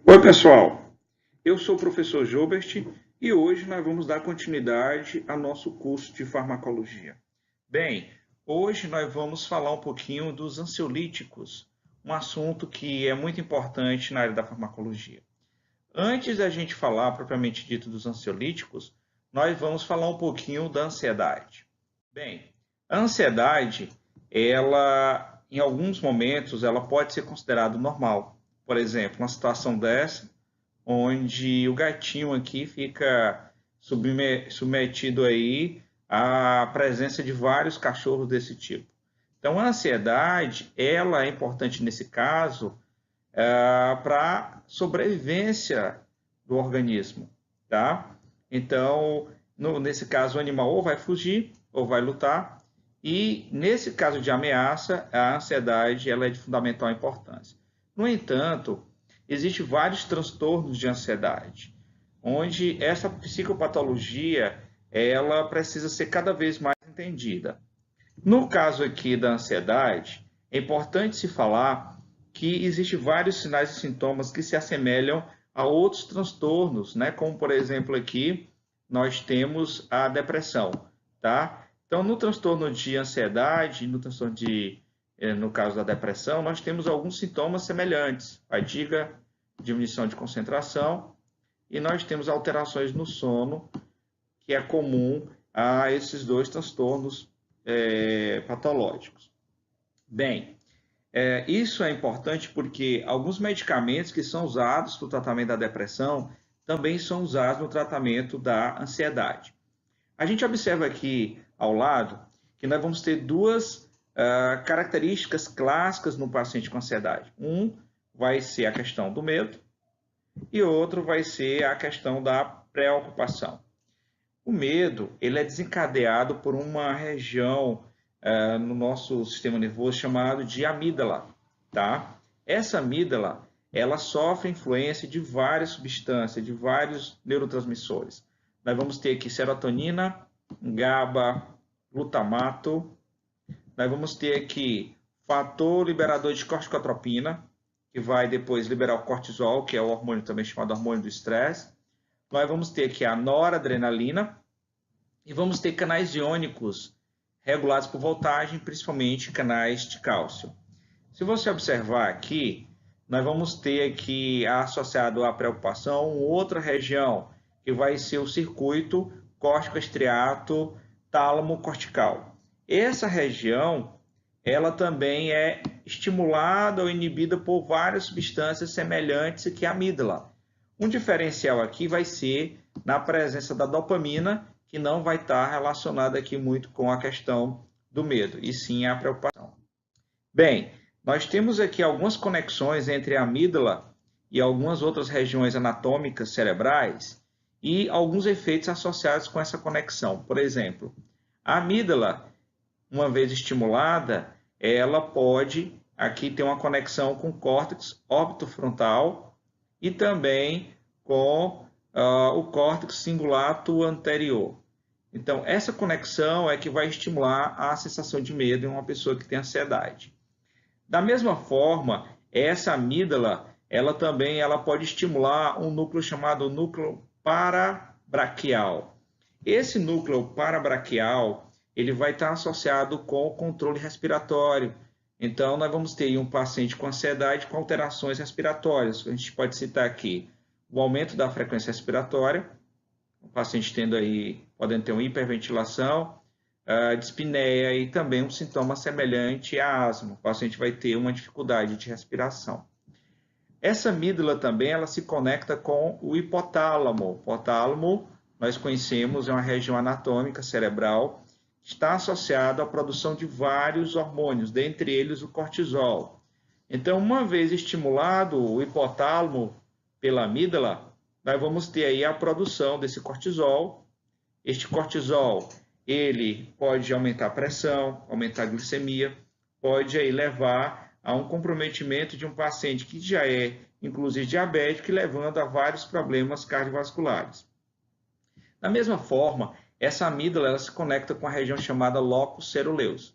Oi, pessoal. Eu sou o professor Jobert e hoje nós vamos dar continuidade ao nosso curso de farmacologia. Bem, hoje nós vamos falar um pouquinho dos ansiolíticos, um assunto que é muito importante na área da farmacologia. Antes da gente falar propriamente dito dos ansiolíticos, nós vamos falar um pouquinho da ansiedade. Bem, a ansiedade, ela, em alguns momentos, ela pode ser considerada normal. Por exemplo, uma situação dessa, onde o gatinho aqui fica submetido aí à presença de vários cachorros desse tipo. Então, a ansiedade, ela é importante nesse caso para sobrevivência do organismo, tá? Então, nesse caso, o animal ou vai fugir ou vai lutar, e nesse caso de ameaça, a ansiedade ela é de fundamental importância. No entanto, existem vários transtornos de ansiedade, onde essa psicopatologia ela precisa ser cada vez mais entendida. No caso aqui da ansiedade, é importante se falar que existem vários sinais e sintomas que se assemelham a outros transtornos, né? Como, por exemplo, aqui nós temos a depressão, tá? Então, no transtorno de ansiedade, no caso da depressão, nós temos alguns sintomas semelhantes: fadiga, diminuição de concentração, e nós temos alterações no sono, que é comum a esses dois transtornos patológicos. Bem, isso é importante porque alguns medicamentos que são usados para o tratamento da depressão também são usados no tratamento da ansiedade. A gente observa aqui ao lado que nós vamos ter duas características clássicas no paciente com ansiedade. Um vai ser a questão do medo e outro vai ser a questão da preocupação. O medo ele é desencadeado por uma região no nosso sistema nervoso chamado de amígdala, tá? Essa amígdala ela sofre influência de várias substâncias, de vários neurotransmissores. Nós vamos ter aqui serotonina, GABA, glutamato. Nós vamos ter aqui fator liberador de corticotropina, que vai depois liberar o cortisol, que é o hormônio também chamado hormônio do estresse. Nós vamos ter aqui a noradrenalina e vamos ter canais iônicos regulados por voltagem, principalmente canais de cálcio. Se você observar aqui, nós vamos ter aqui associado à preocupação outra região, que vai ser o circuito córtico-estriato tálamo-cortical. Essa região, ela também é estimulada ou inibida por várias substâncias semelhantes que a amígdala. Um diferencial aqui vai ser na presença da dopamina, que não vai estar relacionada aqui muito com a questão do medo, e sim a preocupação. Bem, nós temos aqui algumas conexões entre a amígdala e algumas outras regiões anatômicas cerebrais e alguns efeitos associados com essa conexão. Por exemplo, a amígdala, uma vez estimulada, ela pode aqui ter uma conexão com o córtex orbitofrontal e também com o córtex cingulato anterior. Então, essa conexão é que vai estimular a sensação de medo em uma pessoa que tem ansiedade. Da mesma forma, essa amígdala, ela também pode estimular um núcleo chamado núcleo parabraquial. Esse núcleo parabraquial, ele vai estar associado com o controle respiratório. Então, nós vamos ter um paciente com ansiedade com alterações respiratórias. A gente pode citar aqui o aumento da frequência respiratória, o paciente podendo ter uma hiperventilação, dispneia e também um sintoma semelhante à asma. O paciente vai ter uma dificuldade de respiração. Essa amígdala também ela se conecta com o hipotálamo. O hipotálamo, nós conhecemos, é uma região anatômica cerebral que está associada à produção de vários hormônios, dentre eles o cortisol. Então, uma vez estimulado o hipotálamo pela amígdala, nós vamos ter aí a produção desse cortisol. Este cortisol, ele pode aumentar a pressão, aumentar a glicemia, pode aí levar a um comprometimento de um paciente que já é, inclusive, diabético, e levando a vários problemas cardiovasculares. Da mesma forma, essa amígdala ela se conecta com a região chamada locus ceruleus.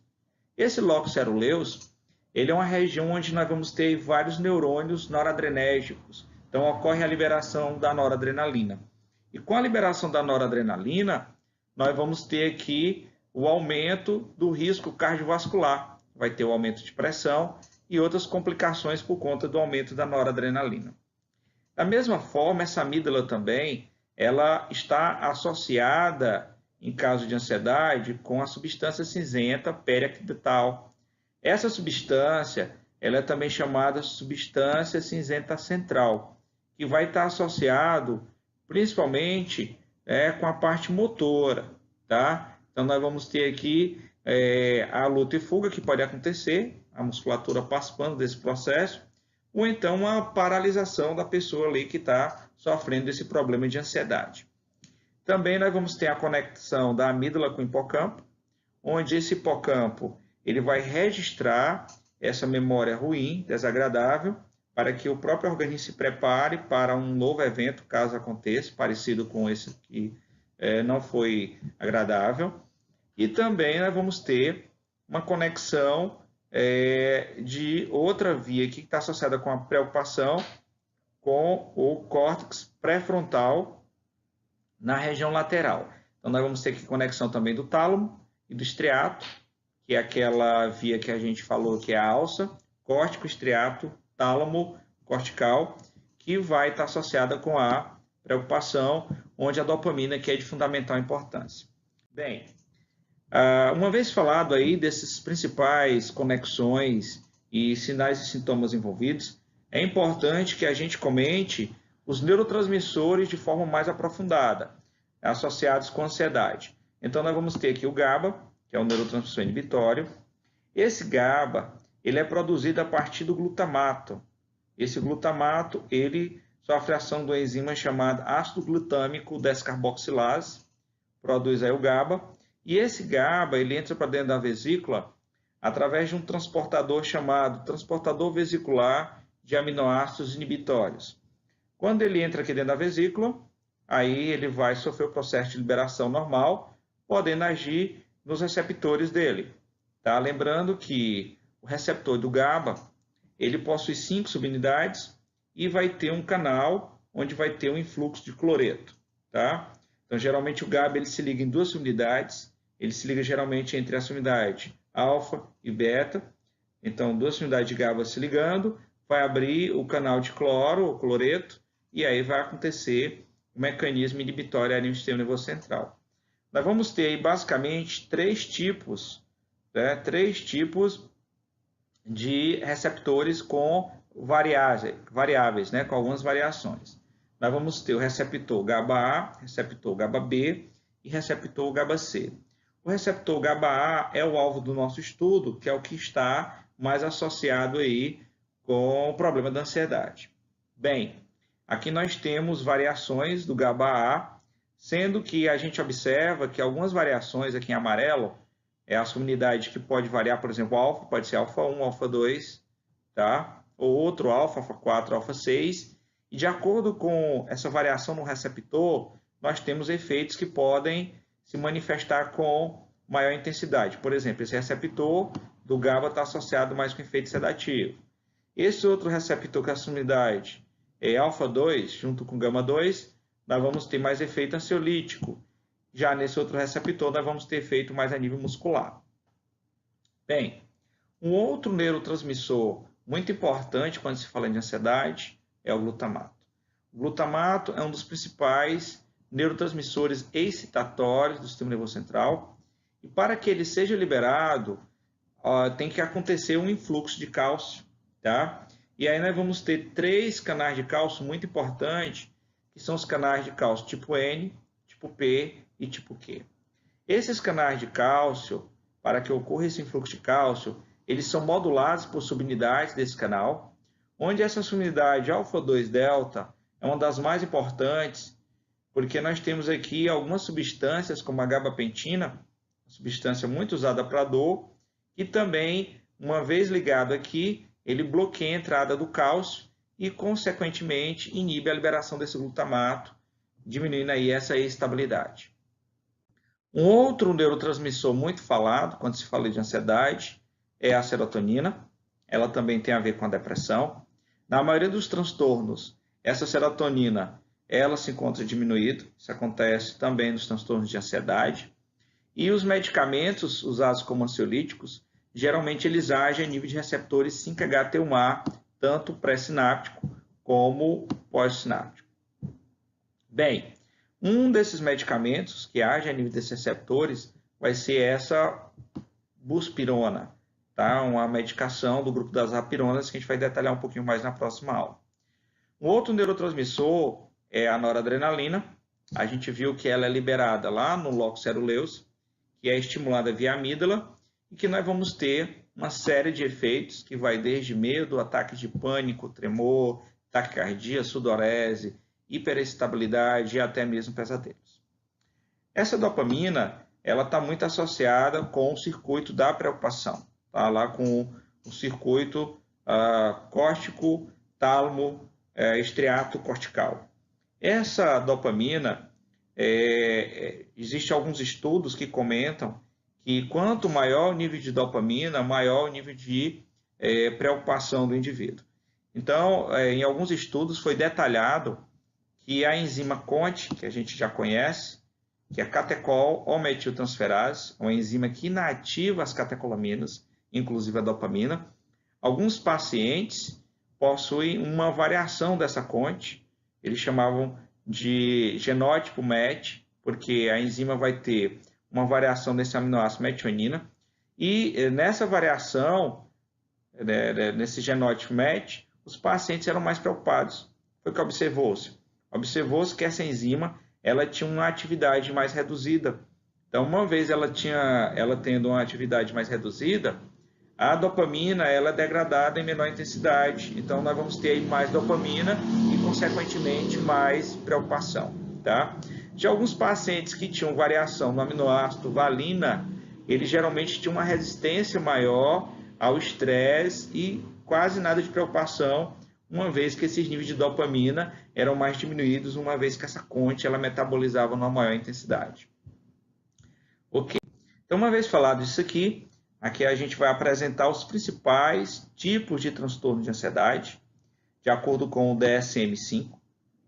Esse locus ceruleus, ele é uma região onde nós vamos ter vários neurônios noradrenérgicos, Então, ocorre a liberação da noradrenalina. E com a liberação da noradrenalina, nós vamos ter aqui o aumento do risco cardiovascular. Vai ter o aumento de pressão e outras complicações por conta do aumento da noradrenalina. Da mesma forma, essa amígdala também, ela está associada, em caso de ansiedade, com a substância cinzenta periaquedutal. Essa substância, ela é também chamada substância cinzenta central, que vai estar associado principalmente com a parte motora, tá? Então, nós vamos ter aqui a luta e fuga, que pode acontecer, a musculatura participando desse processo, ou então uma paralisação da pessoa ali que está sofrendo esse problema de ansiedade. Também nós vamos ter a conexão da amígdala com o hipocampo, onde esse hipocampo ele vai registrar essa memória ruim, desagradável, para que o próprio organismo se prepare para um novo evento, caso aconteça, parecido com esse que não foi agradável. E também nós vamos ter uma conexão de outra via que está associada com a preocupação com o córtex pré-frontal na região lateral. Então, nós vamos ter aqui conexão também do tálamo e do estriato, que é aquela via que a gente falou que é a alça, córtico, estriato, tálamo, cortical, que vai estar associada com a preocupação, onde a dopamina que é de fundamental importância. Bem, uma vez falado aí desses principais conexões e sinais e sintomas envolvidos, é importante que a gente comente os neurotransmissores de forma mais aprofundada, associados com ansiedade. Então, nós vamos ter aqui o GABA, que é o neurotransmissor inibitório. Esse GABA, ele é produzido a partir do glutamato. Esse glutamato, ele sofre a ação do enzima chamado ácido glutâmico descarboxilase, produz aí o GABA. E esse GABA, ele entra para dentro da vesícula através de um transportador chamado transportador vesicular de aminoácidos inibitórios. Quando ele entra aqui dentro da vesícula, aí ele vai sofrer o processo de liberação normal, podendo agir nos receptores dele. Tá? Lembrando que o receptor do GABA, ele possui 5 subunidades e vai ter um canal onde vai ter um influxo de cloreto. Tá? Então, geralmente o GABA ele se liga em 2 subunidades, ele se liga geralmente entre a subunidade alfa e beta. Então, 2 subunidades de GABA se ligando, vai abrir o canal de cloro, ou cloreto, e aí vai acontecer o mecanismo inibitório ali no sistema nervoso central. Nós vamos ter aí, basicamente 3 tipos, né? 3 tipos de receptores com variáveis, né? Com algumas variações. Nós vamos ter o receptor GABA-A, receptor GABA-B e receptor GABA-C. O receptor GABA-A é o alvo do nosso estudo, que é o que está mais associado aí com o problema da ansiedade. Bem, aqui nós temos variações do GABA-A, sendo que a gente observa que algumas variações aqui em amarelo é a subunidade que pode variar, por exemplo, alfa, pode ser alfa 1, alfa 2, tá? Ou outro alfa, alfa 4, alfa 6. E de acordo com essa variação no receptor, nós temos efeitos que podem se manifestar com maior intensidade. Por exemplo, esse receptor do GABA está associado mais com efeito sedativo. Esse outro receptor que a subunidade é alfa 2, junto com gama 2, nós vamos ter mais efeito ansiolítico. Já nesse outro receptor, nós vamos ter efeito mais a nível muscular. Bem, um outro neurotransmissor muito importante quando se fala de ansiedade é o glutamato. O glutamato é um dos principais neurotransmissores excitatórios do sistema nervoso central. E para que ele seja liberado, tem que acontecer um influxo de cálcio, tá? E aí nós vamos ter 3 canais de cálcio muito importantes, que são os canais de cálcio tipo N, tipo P e tipo Q. Esses canais de cálcio, para que ocorra esse influxo de cálcio, eles são modulados por subunidades desse canal, onde essa subunidade alfa-2 delta é uma das mais importantes, porque nós temos aqui algumas substâncias, como a gabapentina, substância muito usada para dor, e também, uma vez ligado aqui, ele bloqueia a entrada do cálcio e, consequentemente, inibe a liberação desse glutamato, diminuindo aí essa estabilidade. Um outro neurotransmissor muito falado quando se fala de ansiedade é a serotonina. Ela também tem a ver com a depressão. Na maioria dos transtornos, essa serotonina, ela se encontra diminuída, isso acontece também nos transtornos de ansiedade. E os medicamentos usados como ansiolíticos, geralmente eles agem a nível de receptores 5-HT1A, tanto pré-sináptico como pós-sináptico. Bem, um desses medicamentos que age a nível desses receptores vai ser essa buspirona, tá? Uma medicação do grupo das apironas que a gente vai detalhar um pouquinho mais na próxima aula. Um outro neurotransmissor é a noradrenalina. A gente viu que ela é liberada lá no locus ceruleus, que é estimulada via amígdala e que nós vamos ter uma série de efeitos que vai desde medo, ataque de pânico, tremor, taquicardia, sudorese, hiperexcitabilidade e até mesmo pesadelos. Essa dopamina, ela está muito associada com o circuito da preocupação, tá? Lá com o circuito córtico, tálamo, estriato cortical. Essa dopamina, existem alguns estudos que comentam que quanto maior o nível de dopamina, maior o nível de preocupação do indivíduo. Então, em alguns estudos foi detalhado que a enzima CONT, que a gente já conhece, que é a catecol-O-metiltransferase, uma enzima que inativa as catecolaminas, inclusive a dopamina. Alguns pacientes possuem uma variação dessa CONT, eles chamavam de genótipo MET, porque a enzima vai ter uma variação desse aminoácido metionina, e nessa variação, nesse genótipo MET, os pacientes eram mais preocupados. Foi o que observou-se. Observou-se que essa enzima ela tinha uma atividade mais reduzida. Então, uma vez ela tendo uma atividade mais reduzida, a dopamina ela é degradada em menor intensidade. Então, nós vamos ter aí mais dopamina e, consequentemente, mais preocupação. Tá? Já alguns pacientes que tinham variação no aminoácido valina, eles geralmente tinham uma resistência maior ao estresse e quase nada de preocupação, uma vez que esses níveis de dopamina eram mais diminuídos, uma vez que essa CONT ela metabolizava numa maior intensidade. Ok? Então, uma vez falado isso aqui a gente vai apresentar os principais tipos de transtorno de ansiedade, de acordo com o DSM-5,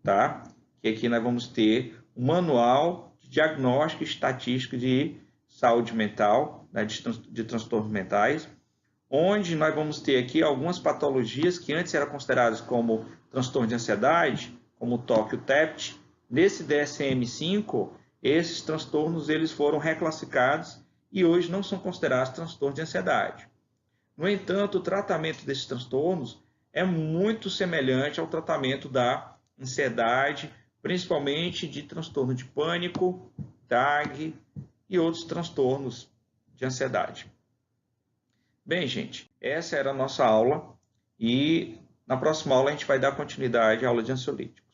tá? Que aqui nós vamos ter um manual de diagnóstico e estatístico de saúde mental, né, de transtornos mentais, onde nós vamos ter aqui algumas patologias que antes eram consideradas como transtorno de ansiedade, como o TOC e o TEPT. Nesse DSM-5, esses transtornos eles foram reclassificados e hoje não são considerados transtornos de ansiedade. No entanto, o tratamento desses transtornos é muito semelhante ao tratamento da ansiedade, principalmente de transtorno de pânico, TAG e outros transtornos de ansiedade. Bem, gente, essa era a nossa aula e na próxima aula a gente vai dar continuidade à aula de ansiolíticos.